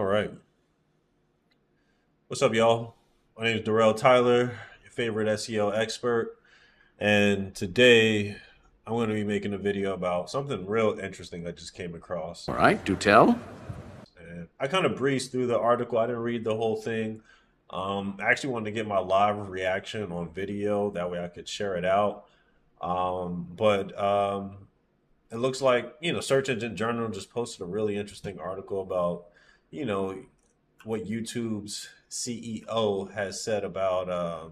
All right. What's up, y'all? My name is Darrell Tyler, your favorite SEO expert. And today I'm going to be making a video about something real interesting that just came across. All right, do tell. And I kind of breezed through the article. I didn't read the whole thing. I actually wanted to get my live reaction on video. That way I could share it out. But it looks like, Search Engine Journal just posted a really interesting article about, you know, what YouTube's CEO has said about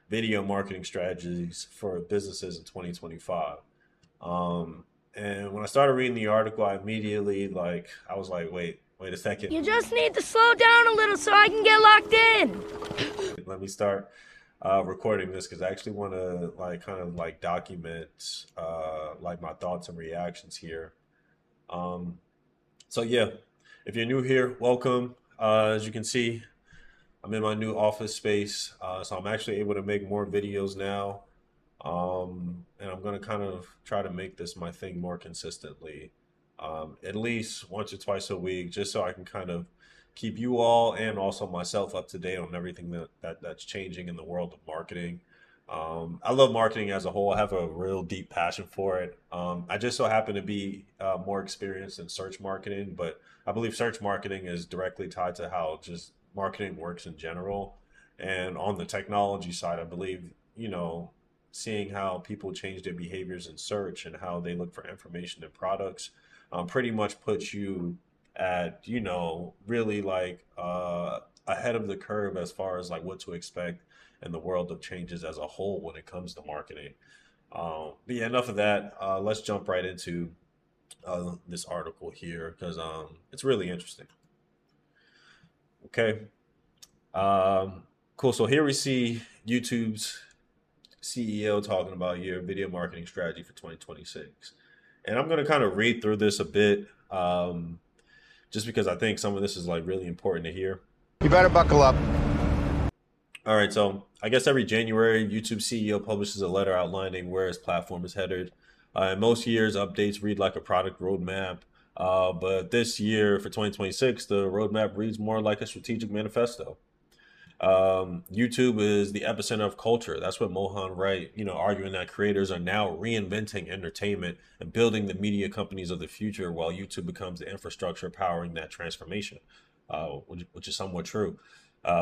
video marketing strategies for businesses in 2025. And when I started reading the article, I was like, wait a second. You just need to slow down a little so I can get locked Let me start recording this because I actually want to kind of document like my thoughts and reactions here. So yeah, if you're new here, welcome. As you can see, I'm in my new office space, so I'm actually able to make more videos now. And I'm going to kind of try to make this my thing more consistently, at least once or twice a week, just so I can kind of keep you all and also myself up to date on everything that's changing in the world of marketing. I love marketing as a whole. I have a real deep passion for it. I just so happen to be more experienced in search marketing, but I believe search marketing is directly tied to how just marketing works in general. And on the technology side, I believe, seeing how people change their behaviors in search and how they look for information and products pretty much puts you at, really ahead of the curve as far as like what to expect in the world of changes as a whole when it comes to marketing. But yeah, enough of that. Let's jump right into this article here because it's really interesting. Okay. Cool. So here we see YouTube's CEO talking about your video marketing strategy for 2026. And I'm going to kind of read through this a bit just because I think some of this is like really important to hear. You better buckle up. All right, so I guess every January, YouTube CEO publishes a letter outlining where his platform is headed. In most years, updates read like a product roadmap. But this year, for 2026, the roadmap reads more like a strategic manifesto. YouTube is the epicenter of culture. That's what Mohan write, arguing that creators are now reinventing entertainment and building the media companies of the future while YouTube becomes the infrastructure powering that transformation, which is somewhat true.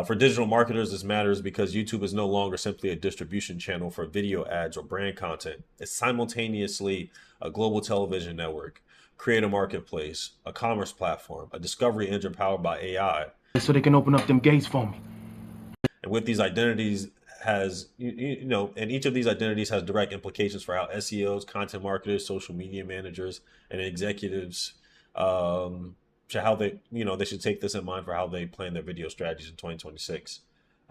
For digital marketers, this matters because YouTube is no longer simply a distribution channel for video ads or brand content. It's simultaneously a global television network, creator marketplace, a commerce platform, a discovery engine powered by AI. So they can open up them gates for me. And with these identities and each of these identities has direct implications for how SEOs, content marketers, social media managers, and executives how they should take this in mind for how they plan their video strategies in 2026.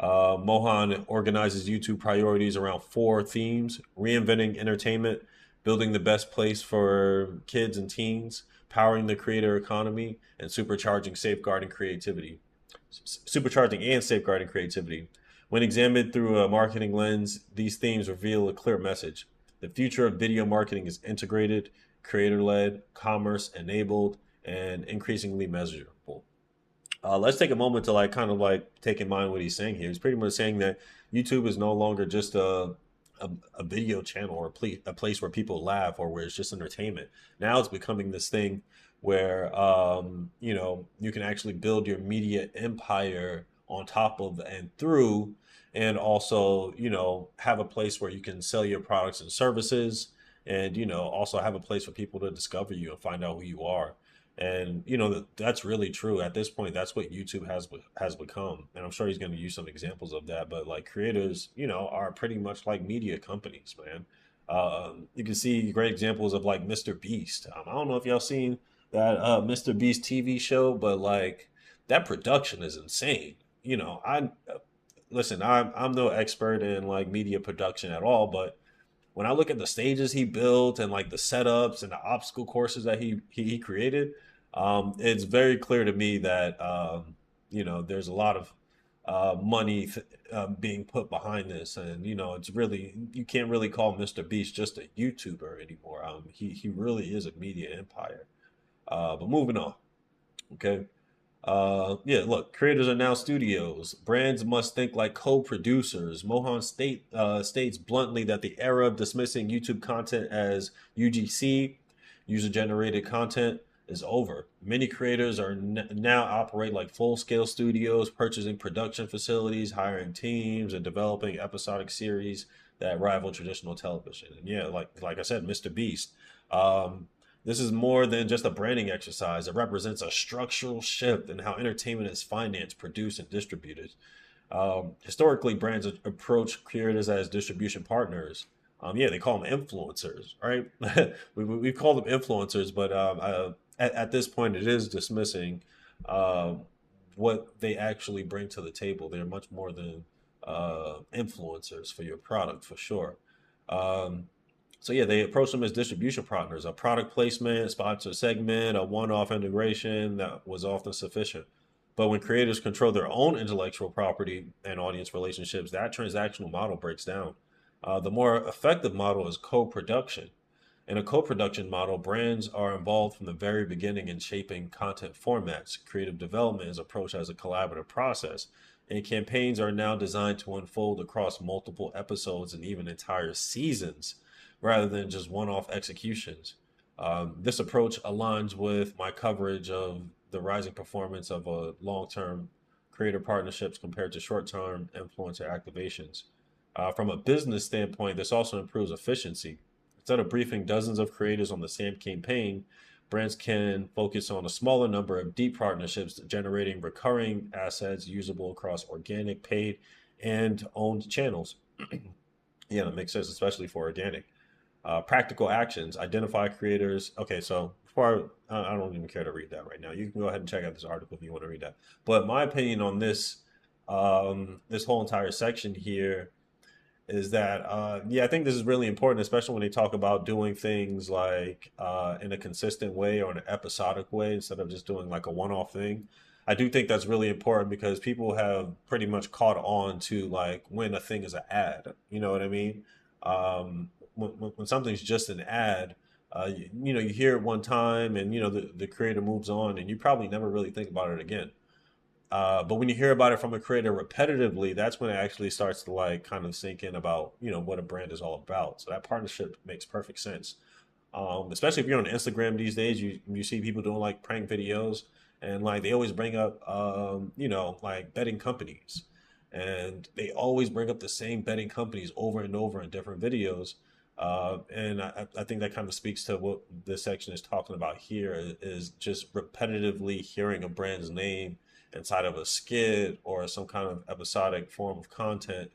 Mohan organizes YouTube priorities around four themes: reinventing entertainment, building the best place for kids and teens, powering the creator economy, and supercharging and safeguarding creativity. When examined through a marketing lens, these themes reveal a clear message. The future of video marketing is integrated, creator-led, commerce-enabled, and increasingly measurable. Let's take a moment to take in mind what he's saying here. He's pretty much saying that YouTube is no longer just a video channel or a place where people laugh or where it's just entertainment. Now it's becoming this thing where you can actually build your media empire on top of and through, and also have a place where you can sell your products and services, and also have a place for people to discover you and find out who you are. And that's really true at this point. That's what YouTube has become, and I'm sure he's going to use some examples of that. But like creators are pretty much like media companies, man. You can see great examples of like Mr. Beast. I don't know if y'all seen that Mr. Beast TV show, but like that production is insane. I'm no expert in like media production at all, but when I look at the stages he built and like the setups and the obstacle courses that he created, it's very clear to me that there's a lot of money being put behind this, and it's really, you can't really call Mr. Beast just a YouTuber anymore. He really is a media empire. But moving on, okay. Yeah, look, creators are now studios. Brands must think like co-producers. Mohan states bluntly that the era of dismissing YouTube content as UGC, user-generated content, is over. Many creators are now operate like full-scale studios, purchasing production facilities, hiring teams, and developing episodic series that rival traditional television. And yeah, like I said, Mr. Beast. Um, this is more than just a branding exercise. It represents a structural shift in how entertainment is financed, produced, and distributed. Historically, brands approach creators as distribution partners. Yeah, they call them influencers, right? We call them influencers, but at this point, it is dismissing uh, what they actually bring to the table. They're much more than influencers for your product, for sure. Um, so yeah, they approach them as distribution partners. A product placement, sponsor segment, a one-off integration that was often sufficient. But when creators control their own intellectual property and audience relationships, that transactional model breaks down. The more effective model is co-production. In a co-production model, brands are involved from the very beginning in shaping content formats. Creative development is approached as a collaborative process, and campaigns are now designed to unfold across multiple episodes and even entire seasons rather than just one-off executions. This approach aligns with my coverage of the rising performance of long-term creator partnerships compared to short-term influencer activations. From a business standpoint, this also improves efficiency. Instead of briefing dozens of creators on the same campaign, brands can focus on a smaller number of deep partnerships, generating recurring assets usable across organic, paid, and owned channels. Yeah, that makes sense, especially for organic. Practical actions, identify creators. Okay, so before I don't even care to read that right now. You can go ahead and check out this article if you want to read that. But my opinion on this, this whole entire section here is that yeah, I think this is really important, especially when they talk about doing things like in a consistent way or in an episodic way instead of just doing like a one-off thing. I do think that's really important because people have pretty much caught on to like when a thing is an ad. You know what I mean? When something's just an ad, you know, you hear it one time and you know the creator moves on and you probably never really think about it again. But when you hear about it from a creator repetitively, that's when it actually starts to like kind of sink in about, you know, what a brand is all about. So that partnership makes perfect sense. Especially if you're on Instagram these days, you see people doing like prank videos and like they always bring up, you know, like betting companies and they always bring up the same betting companies over and over in different videos. And I think that kind of speaks to what this section is talking about here is just repetitively hearing a brand's name inside of a skit or some kind of episodic form of content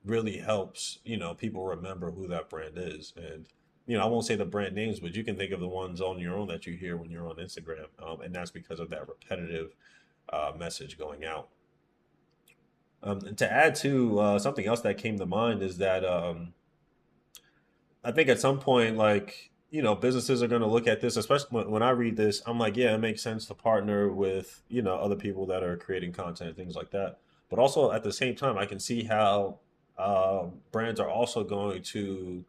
really helps, you know, people remember who that brand is. And, you know, I won't say the brand names, but you can think of the ones on your own that you hear when you're on Instagram. And that's because of that repetitive message going out. And to add to something else that came to mind is that I think at some point, like, you know, businesses are going to look at this, especially when I read this, I'm like, yeah, it makes sense to partner with, you know, other people that are creating content, things like that. But also at the same time, I can see how brands are also going to,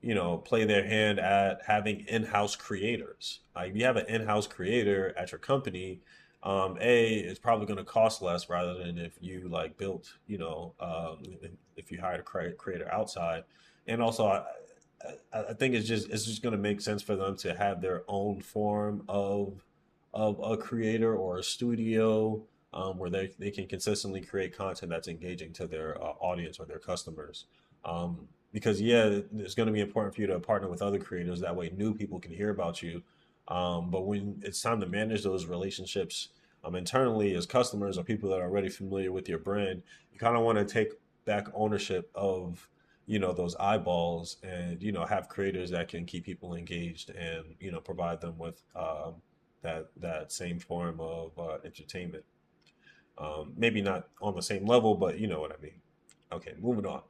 you know, play their hand at having in-house creators. If you have an in-house creator at your company, it's probably going to cost less rather than if you like built, you know, if you hired a creator outside. And also, I think it's just going to make sense for them to have their own form of a creator or a studio where they can consistently create content that's engaging to their audience or their customers. Because yeah, it's going to be important for you to partner with other creators. That way, new people can hear about you. But when it's time to manage those relationships internally as customers or people that are already familiar with your brand, you kind of want to take back ownership of, you know, those eyeballs and, you know, have creators that can keep people engaged and, you know, provide them with that same form of entertainment. Maybe not on the same level, but you know what I mean. Okay, moving on.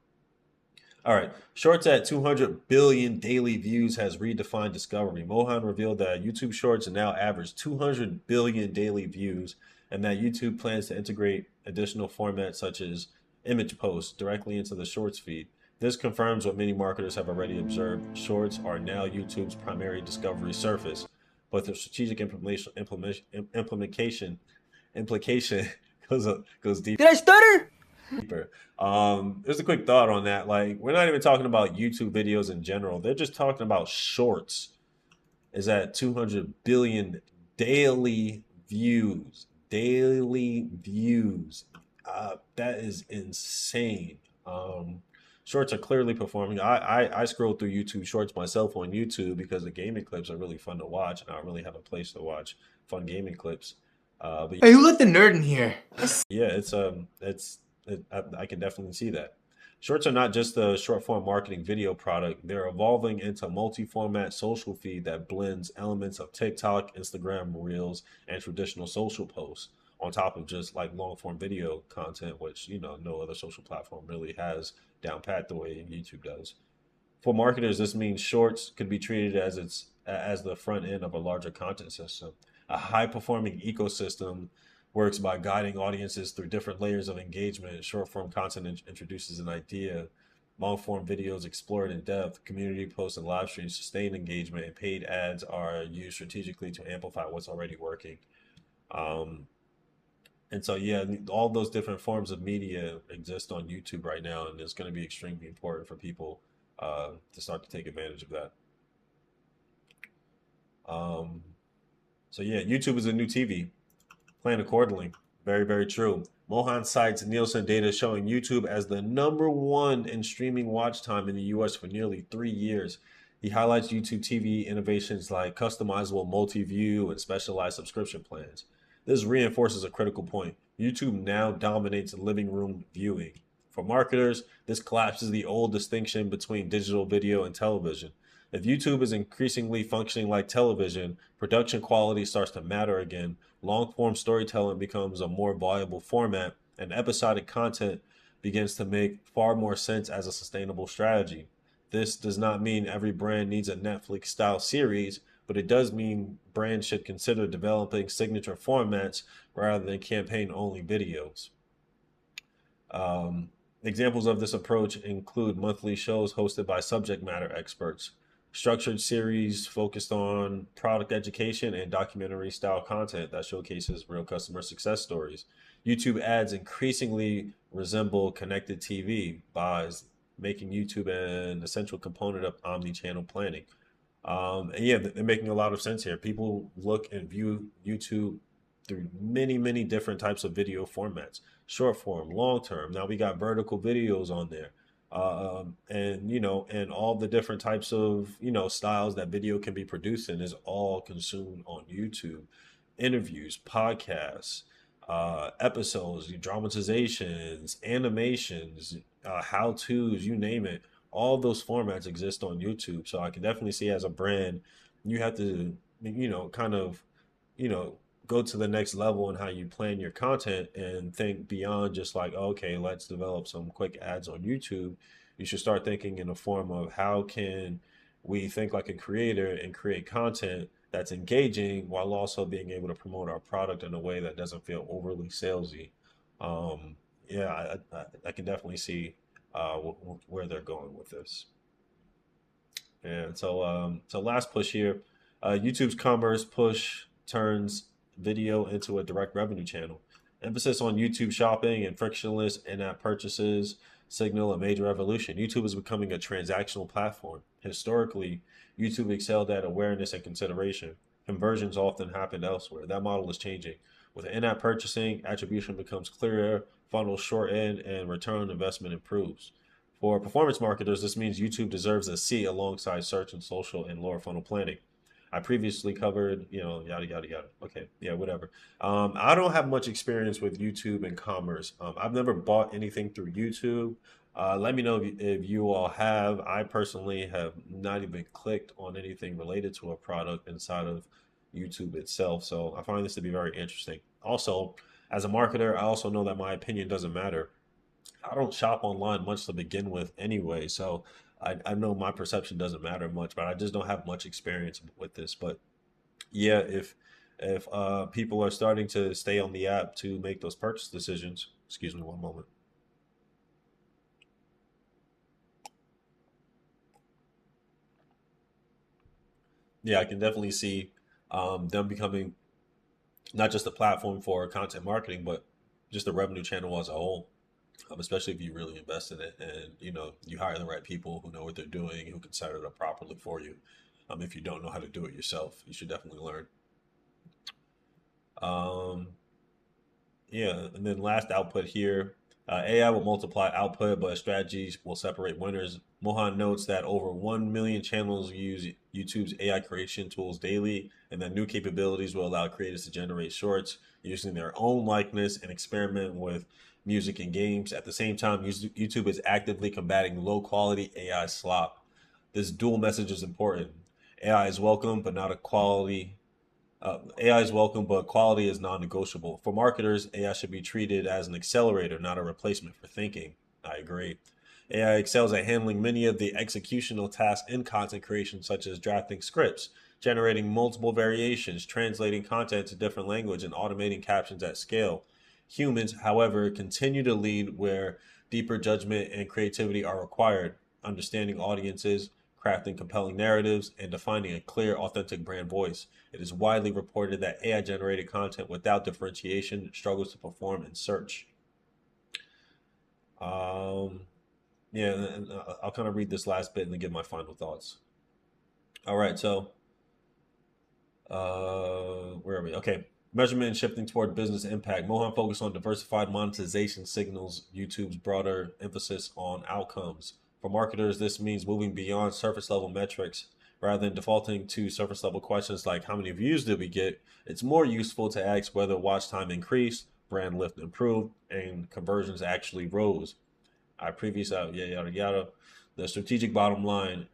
All right. Shorts at 200 billion daily views has redefined discovery. Mohan revealed that YouTube Shorts now average 200 billion daily views and that YouTube plans to integrate additional formats such as image posts directly into the Shorts feed. This confirms what many marketers have already observed. Shorts are now YouTube's primary discovery surface, but the strategic implementation implication goes deep. Did I stutter? Deeper. Just a quick thought on that. Like, we're not even talking about YouTube videos in general. They're just talking about shorts. Is at 200 billion daily views. Daily views. That is insane. Shorts are clearly performing. I scroll through YouTube Shorts myself on YouTube because the gaming clips are really fun to watch, and I really have a place to watch fun gaming clips. But Hey, who let the nerd in here? yeah, I can definitely see that. Shorts are not just a short form marketing video product. They're evolving into a multi-format social feed that blends elements of TikTok, Instagram Reels, and traditional social posts on top of just like long form video content, which, no other social platform really has down pat the way YouTube does. For marketers, this means shorts could be treated as the front end of a larger content system. A high performing ecosystem works by guiding audiences through different layers of engagement. Short form content introduces an idea. Long form videos explore it in depth. Community posts and live streams sustain engagement, and paid ads are used strategically to amplify what's already working. Um, and so, yeah, all those different forms of media exist on YouTube right now, and it's going to be extremely important for people to start to take advantage of that. Um, so, yeah, YouTube is a new TV. Plan accordingly. Very, very true. Mohan cites Nielsen data showing YouTube as the number one in streaming watch time in the US for nearly 3 years. He highlights YouTube TV innovations like customizable multi-view and specialized subscription plans. This reinforces a critical point. YouTube now dominates living room viewing. For marketers, this collapses the old distinction between digital video and television. If YouTube is increasingly functioning like television, production quality starts to matter again. Long form storytelling becomes a more viable format, and episodic content begins to make far more sense as a sustainable strategy. This does not mean every brand needs a Netflix style series, but it does mean brands should consider developing signature formats rather than campaign only videos. Examples of this approach include monthly shows hosted by subject matter experts, structured series focused on product education, and documentary style content that showcases real customer success stories. YouTube ads increasingly resemble connected TV buys, making YouTube an essential component of omni-channel planning. And yeah, they're making a lot of sense here. People look and view YouTube through many, many different types of video formats, short form, long term. Now we got vertical videos on there. And and all the different types of styles that video can be produced in is all consumed on YouTube. Interviews, podcasts, episodes, dramatizations, animations, how to's, you name it. All those formats exist on YouTube. So I can definitely see as a brand, you have to, kind of, you know, go to the next level in how you plan your content and think beyond just like, okay, let's develop some quick ads on YouTube. You should start thinking in the form of how can we think like a creator and create content that's engaging while also being able to promote our product in a way that doesn't feel overly salesy. Um, yeah, I can definitely see where they're going with this. And so last push here, YouTube's commerce push turns video into a direct revenue channel. Emphasis on YouTube shopping and frictionless in-app purchases signal a major evolution. YouTube is becoming a transactional platform. Historically, YouTube excelled at awareness and consideration. Conversions often happened elsewhere. That model is changing. With in-app purchasing, attribution becomes clearer, funnels shorten, and return on investment improves. For performance marketers, this means YouTube deserves a seat alongside search and social and lower funnel planning. I previously covered, yada, yada, yada. Okay, yeah, whatever. I don't have much experience with YouTube and commerce. I've never bought anything through YouTube. Let me know if you all have. I personally have not even clicked on anything related to a product inside of YouTube itself. So I find this to be very interesting. Also, as a marketer, I also know that my opinion doesn't matter. I don't shop online much to begin with anyway, so I know my perception doesn't matter much, but I just don't have much experience with this. But yeah, if people are starting to stay on the app to make those purchase decisions, excuse me one moment. Yeah, I can definitely see them becoming not just a platform for content marketing, but just a revenue channel as a whole. Especially if you really invest in it and you hire the right people who know what they're doing, who can set it up properly for you. If you don't know how to do it yourself, you should definitely learn. Um, Yeah, and then last output here, AI will multiply output, but strategies will separate winners. Mohan notes that over 1 million channels use YouTube's AI creation tools daily, and that new capabilities will allow creators to generate shorts using their own likeness and experiment with music and games. At the same time, YouTube is actively combating low quality AI slop. This dual message is important. AI is welcome, but not a quality AI is welcome, but quality is non-negotiable. For marketers, AI should be treated as an accelerator, not a replacement for thinking. I agree. AI excels at handling many of the executional tasks in content creation, such as drafting scripts, generating multiple variations, translating content to different language, and automating captions at scale. Humans, however, continue to lead where deeper judgment and creativity are required, understanding audiences, crafting compelling narratives, and defining a clear, authentic brand voice. It is widely reported that AI generated content without differentiation struggles to perform in search. Um, yeah, and I'll kind of read this last bit and then give my final thoughts. All right, so where are we? Okay, measurement and shifting toward business impact. Mohan focused on diversified monetization signals, YouTube's broader emphasis on outcomes. For marketers, this means moving beyond surface level metrics. Rather than defaulting to surface level questions like how many views did we get, it's more useful to ask whether watch time increased, brand lift improved, and conversions actually rose. I previous out, yada, yada, yada. The strategic bottom line.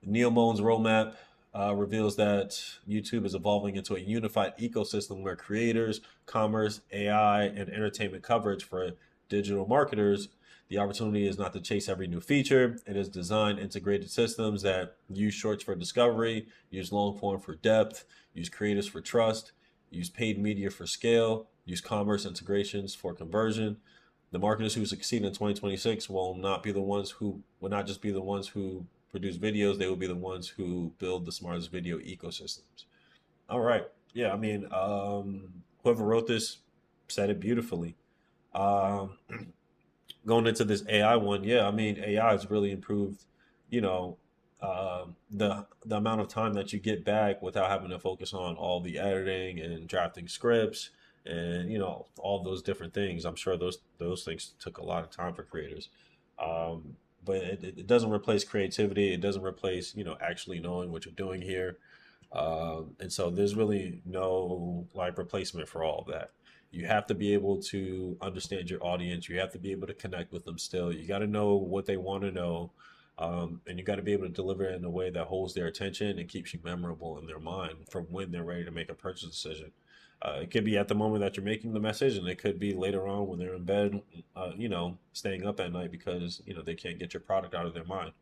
Neal Mohan's roadmap reveals that YouTube is evolving into a unified ecosystem where creators, commerce, AI, and entertainment coverage for digital marketers. The opportunity is not to chase every new feature. It is design integrated systems that use shorts for discovery, use long form for depth, use creators for trust, use paid media for scale, use commerce integrations for conversion. The marketers who succeed in 2026 will not just be the ones who produce videos, they will be the ones who build the smartest video ecosystems. All right. Yeah, I mean, whoever wrote this said it beautifully. Um, Going into this AI one, yeah, I mean, AI has really improved, you know, the amount of time that you get back without having to focus on all the editing and drafting scripts and all those different things. I'm sure those things took a lot of time for creators. But it doesn't replace creativity. It doesn't replace actually knowing what you're doing here. And so there's really no like replacement for all of that. You have to be able to understand your audience. You have to be able to connect with them still. You got to know what they want to know. And you got to be able to deliver it in a way that holds their attention and keeps you memorable in their mind from when they're ready to make a purchase decision. It could be at the moment that you're making the message, and it could be later on when they're in bed, staying up at night because, they can't get your product out of their mind.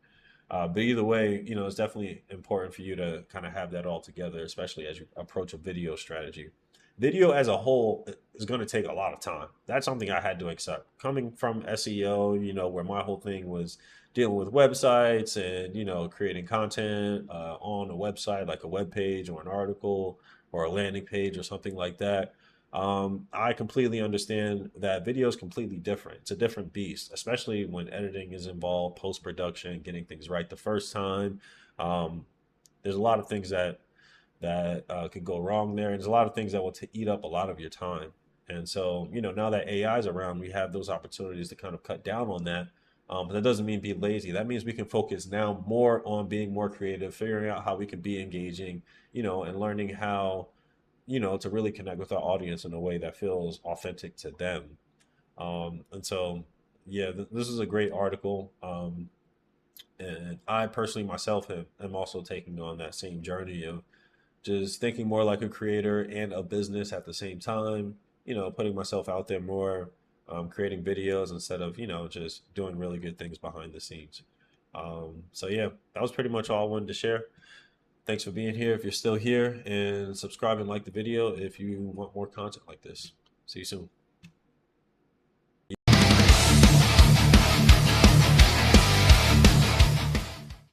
But either way, it's definitely important for you to kind of have that all together, especially as you approach a video strategy. Video as a whole is going to take a lot of time. That's something I had to accept. Coming from SEO, where my whole thing was dealing with websites and, creating content on a website, like a web page or an article or a landing page or something like that. I completely understand that video is completely different. It's a different beast, especially when editing is involved, post production, getting things right the first time. Um, there's a lot of things that could go wrong there, and there's a lot of things that will eat up a lot of your time. And so, now that AI is around, we have those opportunities to kind of cut down on that. But that doesn't mean be lazy. That means we can focus now more on being more creative, figuring out how we can be engaging, and learning how to really connect with our audience in a way that feels authentic to them. And so, yeah, this is a great article. And I personally myself am also taking on that same journey of just thinking more like a creator and a business at the same time, putting myself out there more, creating videos instead of, just doing really good things behind the scenes. So, yeah, that was pretty much all I wanted to share. Thanks for being here if you're still here, and subscribe and like the video if you want more content like this. See you soon.